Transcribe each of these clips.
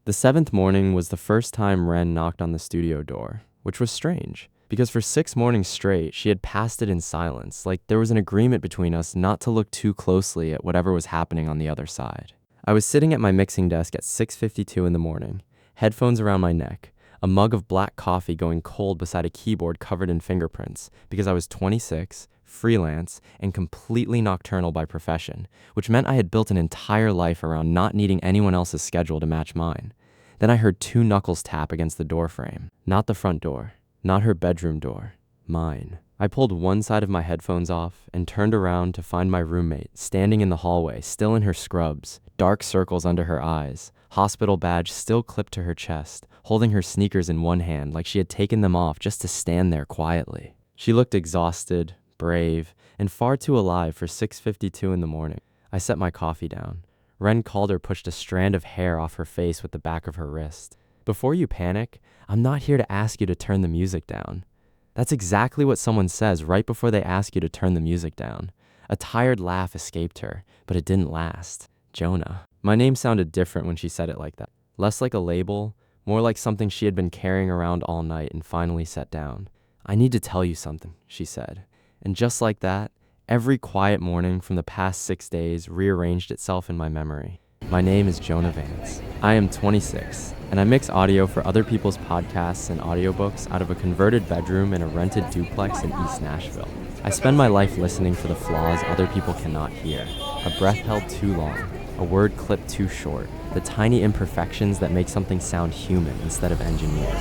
The seventh morning was the first time Ren knocked on the studio door, which was strange, because for 6 mornings straight, she had passed it in silence, like there was an agreement between us not to look too closely at whatever was happening on the other side. I was sitting at my mixing desk at 6:52 in the morning, headphones around my neck, a mug of black coffee going cold beside a keyboard covered in fingerprints, because I was 26, freelance, and completely nocturnal by profession, which meant I had built an entire life around not needing anyone else's schedule to match mine. Then I heard 2 knuckles tap against the door frame. Not the front door, not her bedroom door, mine. I pulled one side of my headphones off and turned around to find my roommate standing in the hallway, still in her scrubs, dark circles under her eyes, hospital badge still clipped to her chest, holding her sneakers in one hand like she had taken them off just to stand there quietly. She looked exhausted, brave, and far too alive for 6:52 in the morning. I set my coffee down. Ren Calder pushed a strand of hair off her face with the back of her wrist. Before you panic, I'm not here to ask you to turn the music down. That's exactly what someone says right before they ask you to turn the music down. A tired laugh escaped her, but it didn't last. Jonah. My name sounded different when she said it like that. Less like a label, more like something she had been carrying around all night and finally set down. I need to tell you something, she said. And just like that, every quiet morning from the past 6 days rearranged itself in my memory. My name is Jonah Vance. I am 26, and I mix audio for other people's podcasts and audiobooks out of a converted bedroom in a rented duplex in East Nashville. I spend my life listening for the flaws other people cannot hear. A breath held too long, a word clipped too short, the tiny imperfections that make something sound human instead of engineered.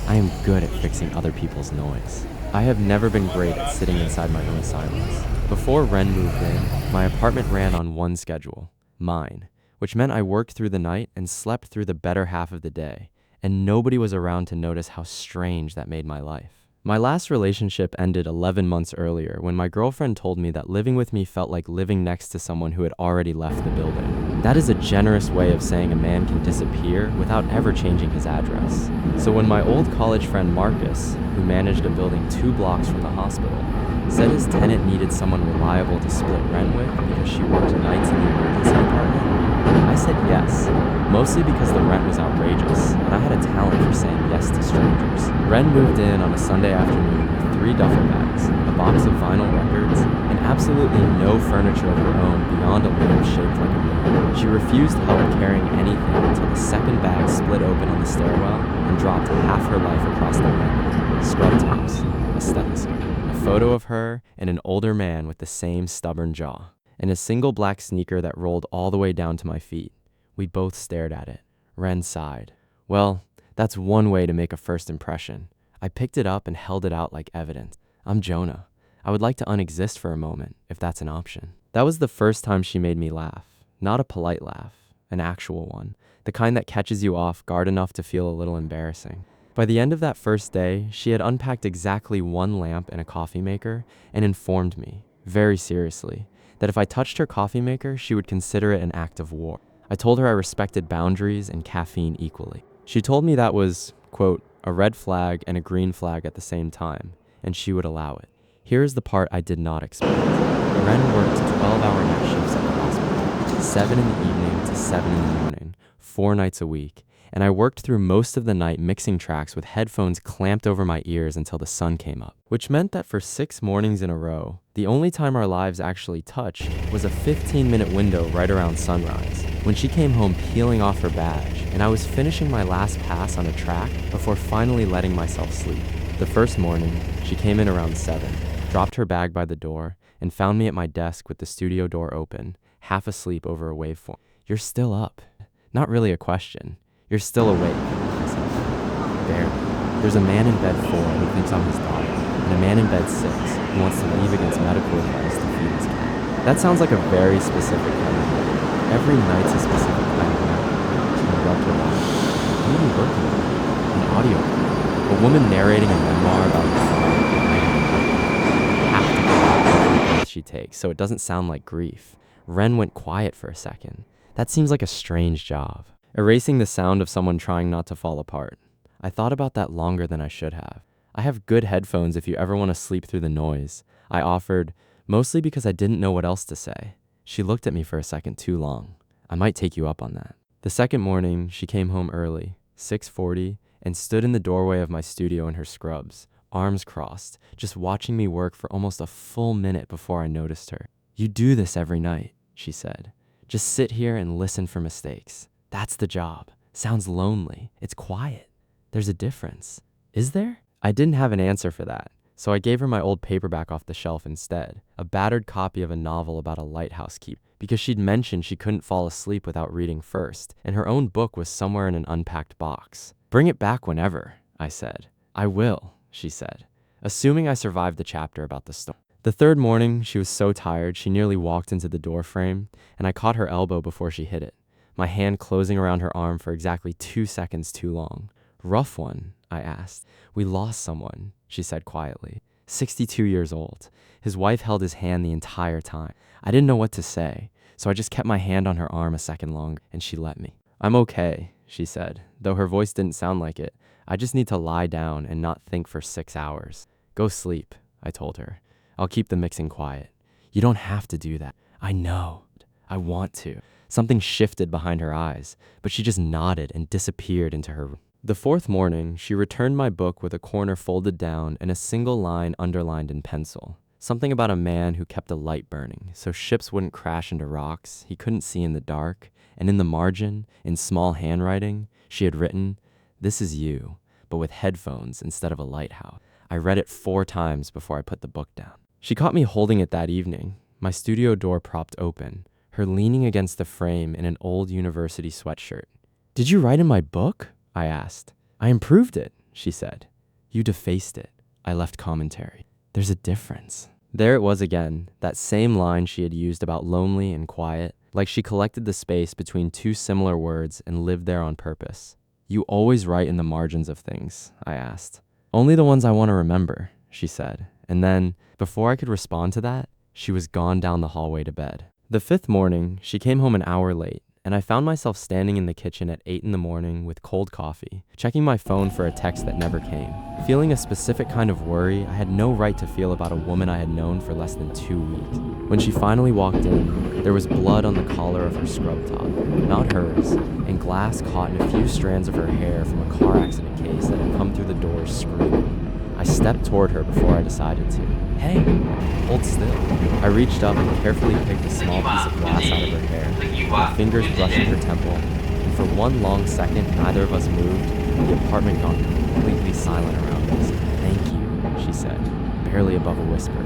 I am good at fixing other people's noise. I have never been great at sitting inside my own silence. Before Ren moved in, my apartment ran on one schedule, mine, which meant I worked through the night and slept through the better half of the day, and nobody was around to notice how strange that made my life. My last relationship ended 11 months earlier when my girlfriend told me that living with me felt like living next to someone who had already left the building. That is a generous way of saying a man can disappear without ever changing his address. So when my old college friend Marcus, who managed a building 2 blocks from the hospital, said his tenant needed someone reliable to split rent with because she worked nights in the emergency department, I said yes, mostly because the rent was outrageous, and I had a talent for saying yes to strangers. Ren moved in on a Sunday afternoon with 3 duffel bags, a box of vinyl records, and absolutely no furniture of her own beyond a lamp shaped like a moon. She refused help carrying anything until the second bag split open on the stairwell and dropped half her life across the bed. Scrub tops, a stethoscope, a photo of her and an older man with the same stubborn jaw, and a single black sneaker that rolled all the way down to my feet. We both stared at it. Ren sighed. Well, that's one way to make a first impression. I picked it up and held it out like evidence. I'm Jonah. I would like to unexist for a moment, if that's an option. That was the first time she made me laugh. Not a polite laugh, an actual one. The kind that catches you off guard enough to feel a little embarrassing. By the end of that first day, she had unpacked exactly 1 lamp and a coffee maker and informed me, very seriously, that if I touched her coffee maker, she would consider it an act of war. I told her I respected boundaries and caffeine equally. She told me that was, quote, a red flag and a green flag at the same time, and she would allow it. Here is the part I did not expect. Ren worked 12-hour night shifts at the hospital, 7 in the evening to 7 in the morning, 4 nights a week, and I worked through most of the night mixing tracks with headphones clamped over my ears until the sun came up, which meant that for 6 mornings in a row, the only time our lives actually touched was a 15-minute window right around sunrise, when she came home peeling off her badge, and I was finishing my last pass on a track before finally letting myself sleep. The first morning, she came in around 7, dropped her bag by the door, and found me at my desk with the studio door open, half asleep over a waveform. You're still up. Not really a question. You're still awake, I said. Barely. There's a man in bed 4 who thinks I'm his daughter, and a man in bed 6 who wants to leave against medical advice to feed his cat. That sounds like a very specific kind of night. Every night's a specific kind of night. She rubbed her eyes. What are you working on? An audio. A woman narrating a memoir about her father. Have to cut out every breath she takes so it doesn't sound like grief. Ren went quiet for a second. That seems like a strange job. Erasing the sound of someone trying not to fall apart. I thought about that longer than I should have. I have good headphones if you ever want to sleep through the noise, I offered, mostly because I didn't know what else to say. She looked at me for a second too long. I might take you up on that. The second morning, she came home early, 6:40, and stood in the doorway of my studio in her scrubs, arms crossed, just watching me work for almost a full minute before I noticed her. "You do this every night," she said. "Just sit here and listen for mistakes. That's the job. Sounds lonely. It's quiet. There's a difference. Is there?" I didn't have an answer for that, so I gave her my old paperback off the shelf instead, a battered copy of a novel about a lighthouse keeper, because she'd mentioned she couldn't fall asleep without reading first, and her own book was somewhere in an unpacked box. "Bring it back whenever," I said. "I will," she said, assuming I survived the chapter about the storm. The third morning, she was so tired she nearly walked into the door frame, and I caught her elbow before she hit it, my hand closing around her arm for exactly 2 seconds too long. "Rough one?" I asked. "We lost someone," she said quietly. 62 years old. His wife held his hand the entire time. I didn't know what to say, so I just kept my hand on her arm a second longer, and she let me. "I'm okay," she said, though her voice didn't sound like it. "I just need to lie down and not think for 6 hours. Go sleep," I told her. "I'll keep the mixing quiet." "You don't have to do that." "I know. I want to." Something shifted behind her eyes, but she just nodded and disappeared into her room. The fourth morning, she returned my book with a corner folded down and a single line underlined in pencil. Something about a man who kept a light burning, so ships wouldn't crash into rocks he couldn't see in the dark, and in the margin, in small handwriting, she had written, "This is you, but with headphones instead of a lighthouse." I read it 4 times before I put the book down. She caught me holding it that evening, my studio door propped open, her leaning against the frame in an old university sweatshirt. "Did you write in my book?" I asked. "I improved it," she said. "You defaced it," I left commentary. "There's a difference." There it was again, that same line she had used about lonely and quiet, like she collected the space between 2 similar words and lived there on purpose. "You always write in the margins of things?" I asked. "Only the ones I want to remember," she said. And then, before I could respond to that, she was gone down the hallway to bed. The 5th morning, she came home an hour late, and I found myself standing in the kitchen at 8 in the morning with cold coffee, checking my phone for a text that never came. Feeling a specific kind of worry I had no right to feel about a woman I had known for less than 2 weeks. When she finally walked in, there was blood on the collar of her scrub top, not hers, and glass caught in a few strands of her hair from a car accident case that had come through the door screaming. I stepped toward her before I decided to. "Hey, hold still." I reached up and carefully picked a small piece of glass out of her hair, my fingers brushing her temple, and for one long second neither of us moved, and the apartment gone completely silent around us. "Thank you," she said, barely above a whisper.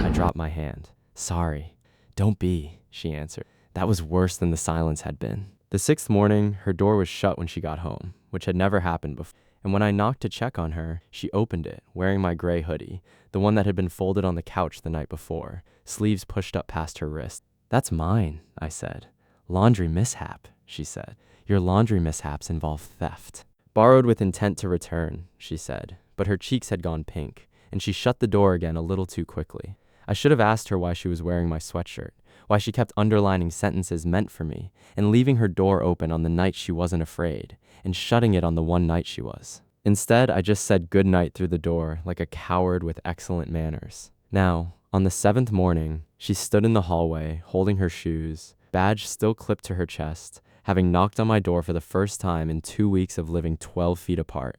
I dropped my hand. "Sorry." "Don't be," she answered. That was worse than the silence had been. The 6th morning, her door was shut when she got home, which had never happened before. And when I knocked to check on her, she opened it, wearing my gray hoodie, the one that had been folded on the couch the night before, sleeves pushed up past her wrist. "That's mine," I said. "Laundry mishap," she said. "Your laundry mishaps involve theft." "Borrowed with intent to return," she said, but her cheeks had gone pink, and she shut the door again a little too quickly. I should have asked her why she was wearing my sweatshirt, why she kept underlining sentences meant for me, and leaving her door open on the night she wasn't afraid, and shutting it on the one night she was. Instead, I just said goodnight through the door like a coward with excellent manners. Now, on the 7th morning, she stood in the hallway, holding her shoes, badge still clipped to her chest, having knocked on my door for the first time in 2 weeks of living 12 feet apart.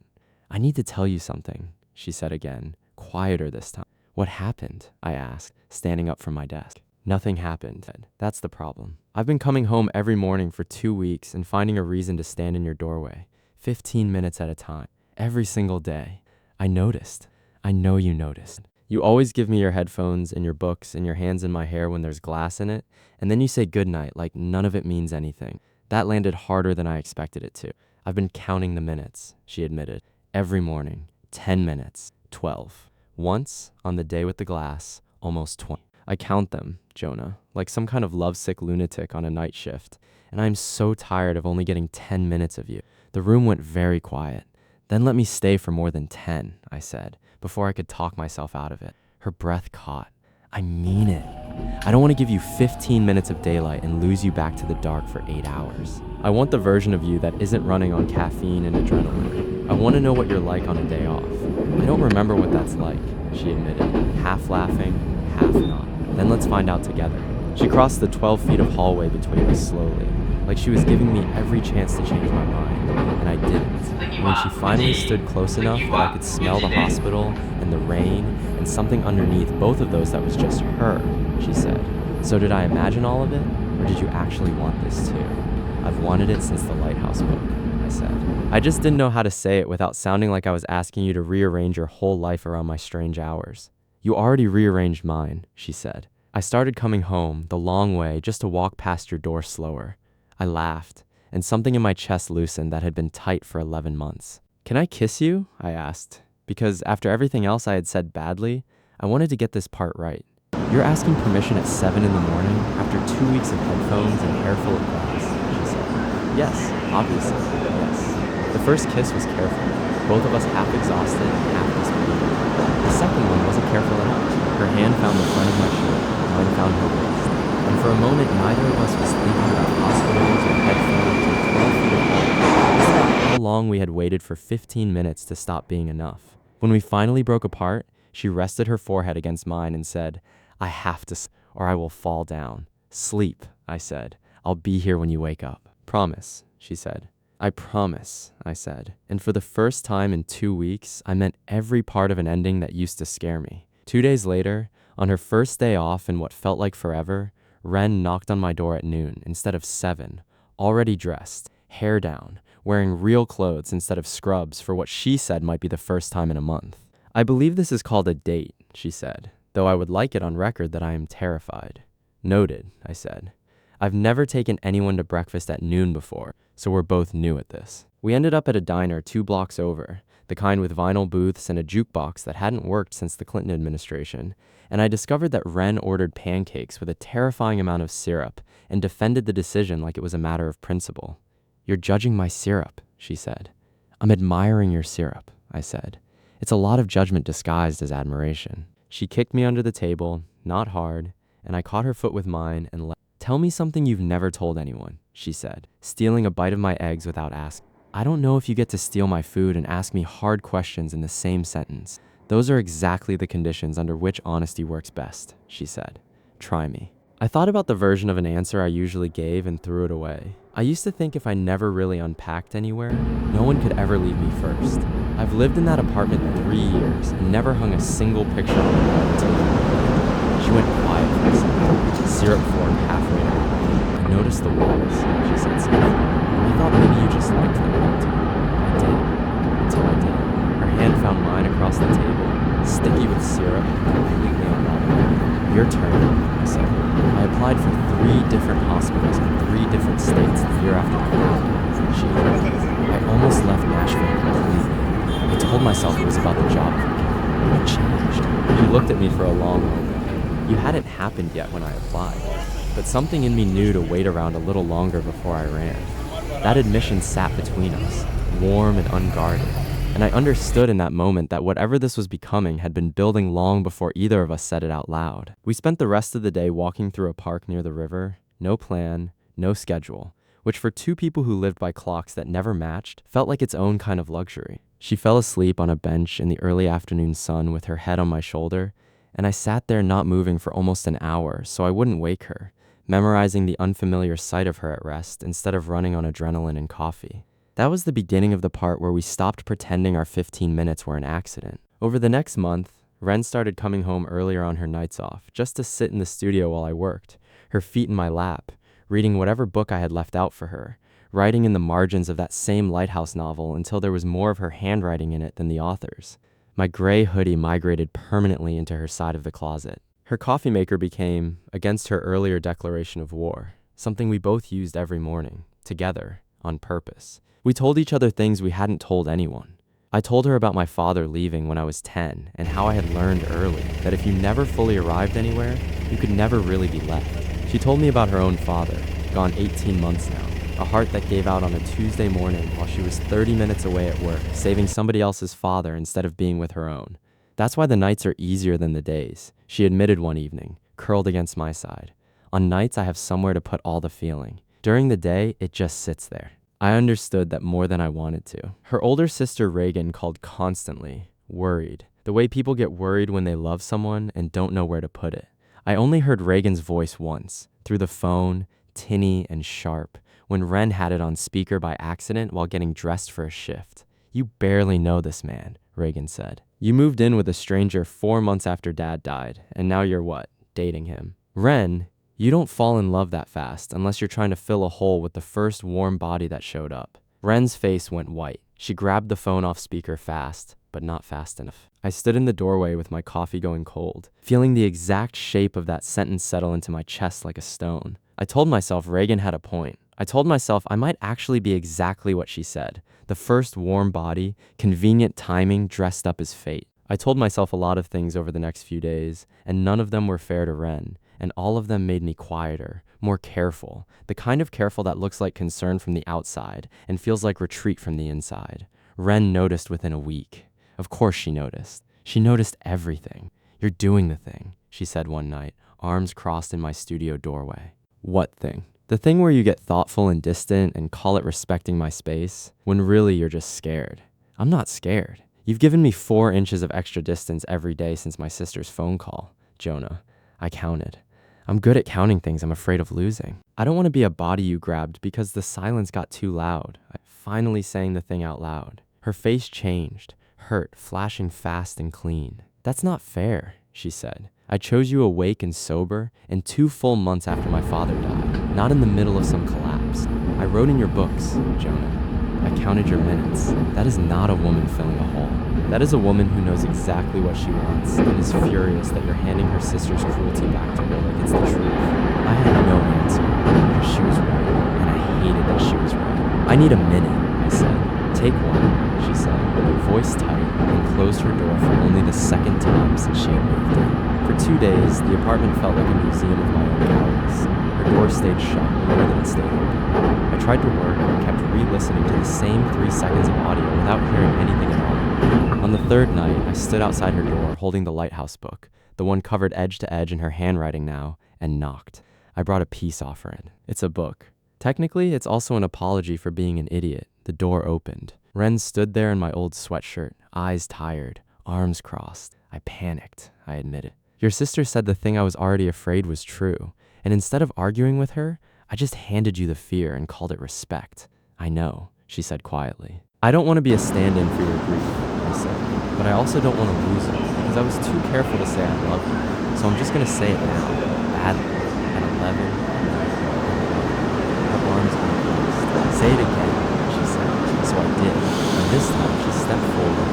"I need to tell you something," she said again, quieter this time. "What happened?" I asked, standing up from my desk. "Nothing happened. That's the problem. I've been coming home every morning for 2 weeks and finding a reason to stand in your doorway, 15 minutes at a time, every single day. I noticed. I know you noticed. You always give me your headphones and your books and your hands in my hair when there's glass in it, and then you say goodnight like none of it means anything. That landed harder than I expected it to. I've been counting the minutes," she admitted. "Every morning, 10 minutes, 12. Once, on the day with the glass, almost 20. I count them, Jonah, like some kind of lovesick lunatic on a night shift, and I am so tired of only getting 10 minutes of you." The room went very quiet. "Then let me stay for more than 10, I said, before I could talk myself out of it. Her breath caught. "I mean it. I don't want to give you 15 minutes of daylight and lose you back to the dark for 8 hours. I want the version of you that isn't running on caffeine and adrenaline. I want to know what you're like on a day off. I don't remember what that's like," she admitted, half laughing, half not. "Then let's find out together." She crossed the 12 feet of hallway between us slowly, like she was giving me every chance to change my mind, and I didn't. And when she finally stood close enough that I could smell the hospital and the rain and something underneath both of those that was just her, she said, "So did I imagine all of it, or did you actually want this too?" "I've wanted it since the Lighthouse book," I said. I just didn't know how to say it without sounding like I was asking you to rearrange your whole life around my strange hours. "You already rearranged mine," she said. "I started coming home the long way just to walk past your door slower." I laughed, and something in my chest loosened that had been tight for 11 months. "Can I kiss you?" I asked, because after everything else I had said badly, I wanted to get this part right. "You're asking permission at 7 in the morning after 2 weeks of headphones and hair full of glass," she said. "Yes, obviously, yes." The first kiss was careful, both of us half exhausted and half disbelieving. The second one wasn't careful enough. Her hand found the front of my shirt, mine found her waist. And for a moment, neither of us was thinking about hospitals or headphones or 12 feet of home. Just about how long we had waited for 15 minutes to stop being enough. When we finally broke apart, she rested her forehead against mine and said, "I have to, or I will fall down." "Sleep," I said. "I'll be here when you wake up." "Promise," she said. "I promise," I said. And for the first time in 2 weeks, I meant every part of an ending that used to scare me. 2 days later, on her first day off in what felt like forever, Ren knocked on my door at noon instead of 7, already dressed, hair down, wearing real clothes instead of scrubs for what she said might be the first time in a month. "I believe this is called a date," she said, "though I would like it on record that I am terrified." "Noted," I said. I've never taken anyone to breakfast at noon before, so we're both new at this. We ended up at a diner 2 blocks over, the kind with vinyl booths and a jukebox that hadn't worked since the Clinton administration, and I discovered that Ren ordered pancakes with a terrifying amount of syrup and defended the decision like it was a matter of principle. "You're judging my syrup," she said. "I'm admiring your syrup," I said. "It's a lot of judgment disguised as admiration." She kicked me under the table, not hard, and I caught her foot with mine and left. "Tell me something you've never told anyone," she said, stealing a bite of my eggs without asking. "I don't know if you get to steal my food and ask me hard questions in the same sentence. Those are exactly the conditions under which honesty works best," she said. "Try me." I thought about the version of an answer I usually gave and threw it away. I used to think if I never really unpacked anywhere, no one could ever leave me first. I've lived in that apartment 3 years and never hung a single picture on the wall until you. She went quiet for a second, syrup formed halfway down. "I noticed the walls," she said softly. "I thought maybe you just liked them empty." I did, until I didn't. Her hand found mine across the table, sticky with syrup and completely unbothered. "Your turn," I said. "I applied for 3 different hospitals in 3 different states the year after my background," she added. "I almost left Nashville completely. I told myself it was about the job market. I changed." You looked at me for a long moment. You hadn't happened yet when I applied, but something in me knew to wait around a little longer before I ran. That admission sat between us, warm and unguarded, and I understood in that moment that whatever this was becoming had been building long before either of us said it out loud. We spent the rest of the day walking through a park near the river, no plan, no schedule, which for 2 people who lived by clocks that never matched, felt like its own kind of luxury. She fell asleep on a bench in the early afternoon sun with her head on my shoulder, and I sat there not moving for almost an hour so I wouldn't wake her, memorizing the unfamiliar sight of her at rest instead of running on adrenaline and coffee. That was the beginning of the part where we stopped pretending our 15 minutes were an accident. Over the next month, Ren started coming home earlier on her nights off, just to sit in the studio while I worked, her feet in my lap, reading whatever book I had left out for her, writing in the margins of that same Lighthouse novel until there was more of her handwriting in it than the author's. My gray hoodie migrated permanently into her side of the closet. Her coffee maker became, against her earlier declaration of war, something we both used every morning, together, on purpose. We told each other things we hadn't told anyone. I told her about my father leaving when I was 10 and how I had learned early that if you never fully arrived anywhere, you could never really be left. She told me about her own father, gone 18 months now, a heart that gave out on a Tuesday morning while she was 30 minutes away at work, saving somebody else's father instead of being with her own. "That's why the nights are easier than the days," she admitted one evening, curled against my side. "On nights, I have somewhere to put all the feeling. During the day, it just sits there." I understood that more than I wanted to. Her older sister Reagan called constantly, worried, the way people get worried when they love someone and don't know where to put it. I only heard Reagan's voice once, through the phone, tinny and sharp, when Ren had it on speaker by accident while getting dressed for a shift. "You barely know this man," Reagan said. "You moved in with a stranger 4 months after Dad died, and now you're what? Dating him." "Ren, you don't fall in love that fast unless you're trying to fill a hole with the first warm body that showed up." Ren's face went white. She grabbed the phone off speaker fast, but not fast enough. I stood in the doorway with my coffee going cold, feeling the exact shape of that sentence settle into my chest like a stone. I told myself Reagan had a point. I told myself I might actually be exactly what she said. The first warm body, convenient timing dressed up as fate. I told myself a lot of things over the next few days, and none of them were fair to Ren, and all of them made me quieter, more careful, the kind of careful that looks like concern from the outside and feels like retreat from the inside. Ren noticed within a week. Of course she noticed. She noticed everything. "You're doing the thing," she said one night, arms crossed in my studio doorway. "What thing?" "The thing where you get thoughtful and distant and call it respecting my space, when really you're just scared." "I'm not scared. You've given me 4 inches of extra distance every day since my sister's phone call, Jonah." I counted. "I'm good at counting things I'm afraid of losing. I don't want to be a body you grabbed because the silence got too loud." I finally sang the thing out loud. Her face changed, hurt, flashing fast and clean. "That's not fair," she said. "I chose you awake and sober, and 2 full months after my father died, not in the middle of some collapse. I wrote in your books, Jonah. I counted your minutes. That is not a woman filling a hole. That is a woman who knows exactly what she wants and is furious that you're handing her sister's cruelty back to her like it's the truth." I had no answer, because she was right, and I hated that she was right. "I need a minute," I said. "Take one," she said, voice tight, and closed her door for only the 2nd time since she had moved in. For 2 days, the apartment felt like a museum of my own galleries. Her door stayed shut more than it stayed open. I tried to work and kept re-listening to the same 3 seconds of audio without hearing anything at all. On the 3rd night, I stood outside her door holding the lighthouse book, the one covered edge to edge in her handwriting now, and knocked. I brought a peace offering. It's a book. Technically, it's also an apology for being an idiot. The door opened. Ren stood there in my old sweatshirt, eyes tired, arms crossed. I panicked, I admitted. "Your sister said the thing I was already afraid was true, and instead of arguing with her, I just handed you the fear and called it respect." "I know," she said quietly. "I don't want to be a stand-in for your grief," I said, "but I also don't want to lose it, because I was too careful to say I love you, so I'm just going to say it now, badly, at 11, her arms uncrossed. "Say it again," she said. So I did, and this time she stepped forward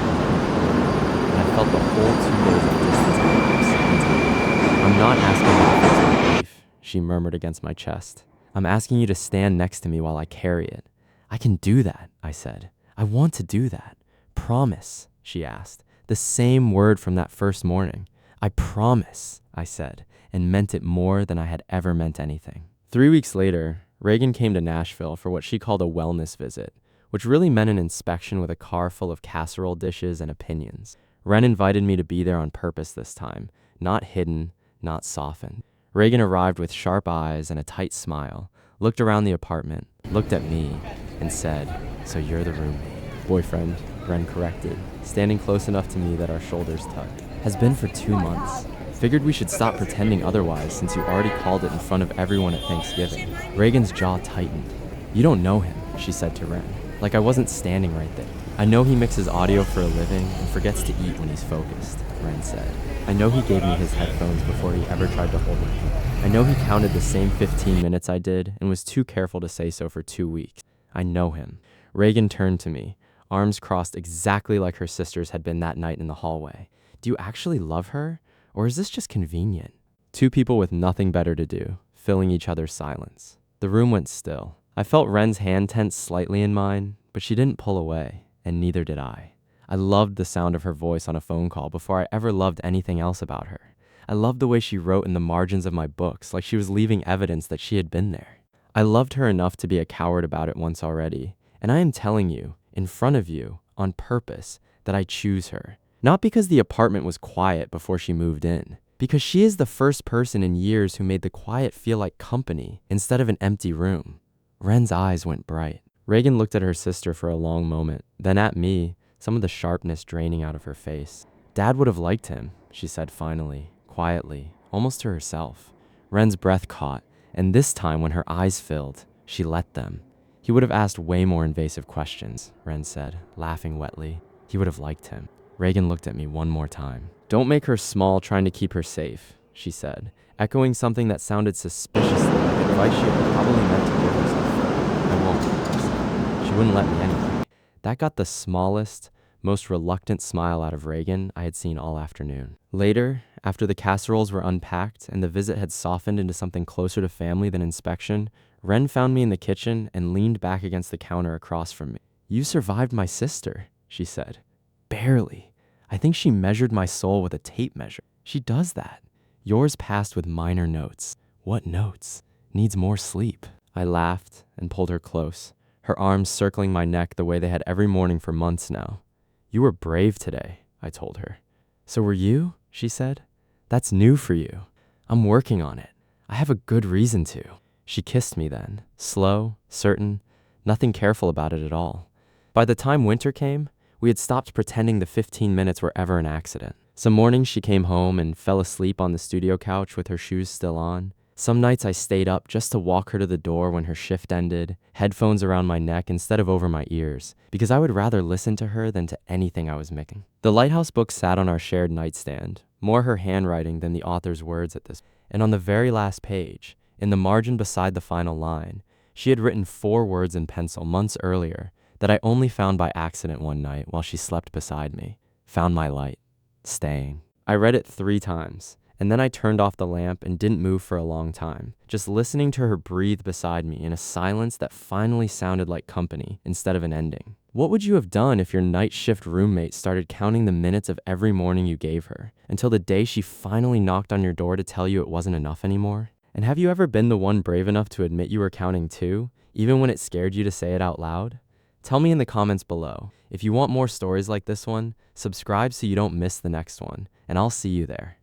and I felt the whole 2 days of distance collapse into me. "I'm not asking you to fix my grief," she murmured against my chest. "I'm asking you to stand next to me while I carry it." "I can do that," I said. "I want to do that." "Promise," she asked, the same word from that first morning. "I promise," I said, and meant it more than I had ever meant anything. 3 weeks later, Reagan came to Nashville for what she called a wellness visit, which really meant an inspection with a car full of casserole dishes and opinions. Ren invited me to be there on purpose this time, not hidden, not softened. Reagan arrived with sharp eyes and a tight smile, looked around the apartment, looked at me, and said, "So you're the roommate." "Boyfriend," Ren corrected, standing close enough to me that our shoulders tugged. "Has been for 2 months. Figured we should stop pretending otherwise since you already called it in front of everyone at Thanksgiving." Reagan's jaw tightened. "You don't know him," she said to Ren. Like I wasn't standing right there. "I know he mixes audio for a living and forgets to eat when he's focused," Ren said. "I know he gave me his headphones before he ever tried to hold me. I know he counted the same 15 minutes I did and was too careful to say so for 2 weeks. I know him." Reagan turned to me, arms crossed exactly like her sister's had been that night in the hallway. "Do you actually love her? Or is this just convenient?" 2 people with nothing better to do, filling each other's silence. The room went still. I felt Ren's hand tense slightly in mine, but she didn't pull away, and neither did I. I loved the sound of her voice on a phone call before I ever loved anything else about her. I loved the way she wrote in the margins of my books like she was leaving evidence that she had been there. I loved her enough to be a coward about it once already, and I am telling you, in front of you, on purpose, that I choose her. Not because the apartment was quiet before she moved in, because she is the first person in years who made the quiet feel like company instead of an empty room. Ren's eyes went bright. Reagan looked at her sister for a long moment, then at me, some of the sharpness draining out of her face. "Dad would have liked him," she said finally, quietly, almost to herself. Ren's breath caught, and this time when her eyes filled, she let them. He would have asked way more invasive questions, Ren said, laughing wetly. He would have liked him. Reagan looked at me one more time. Don't make her small trying to keep her safe, she said, echoing something that sounded suspiciously like advice she had probably meant to give herself. I won't, I said. She wouldn't let me anyway. That got the smallest, most reluctant smile out of Reagan I had seen all afternoon. Later, after the casseroles were unpacked and the visit had softened into something closer to family than inspection, Ren found me in the kitchen and leaned back against the counter across from me. You survived my sister, she said. Barely. I think she measured my soul with a tape measure. She does that. Yours passed with minor notes. What notes? Needs more sleep. I laughed and pulled her close, her arms circling my neck the way they had every morning for months now. You were brave today, I told her. So were you? She said. That's new for you. I'm working on it. I have a good reason to. She kissed me then, slow, certain, nothing careful about it at all. By the time winter came, we had stopped pretending the 15 minutes were ever an accident. Some mornings she came home and fell asleep on the studio couch with her shoes still on. Some nights I stayed up just to walk her to the door when her shift ended, headphones around my neck instead of over my ears, because I would rather listen to her than to anything I was making. The Lighthouse book sat on our shared nightstand, more her handwriting than the author's words at this. And on the very last page, in the margin beside the final line, she had written 4 words in pencil months earlier that I only found by accident one night while she slept beside me. Found my light. Staying. I read it 3 times, and then I turned off the lamp and didn't move for a long time, just listening to her breathe beside me in a silence that finally sounded like company instead of an ending. What would you have done if your night shift roommate started counting the minutes of every morning you gave her, until the day she finally knocked on your door to tell you it wasn't enough anymore? And have you ever been the one brave enough to admit you were counting too, even when it scared you to say it out loud? Tell me in the comments below. If you want more stories like this one, subscribe so you don't miss the next one, and I'll see you there.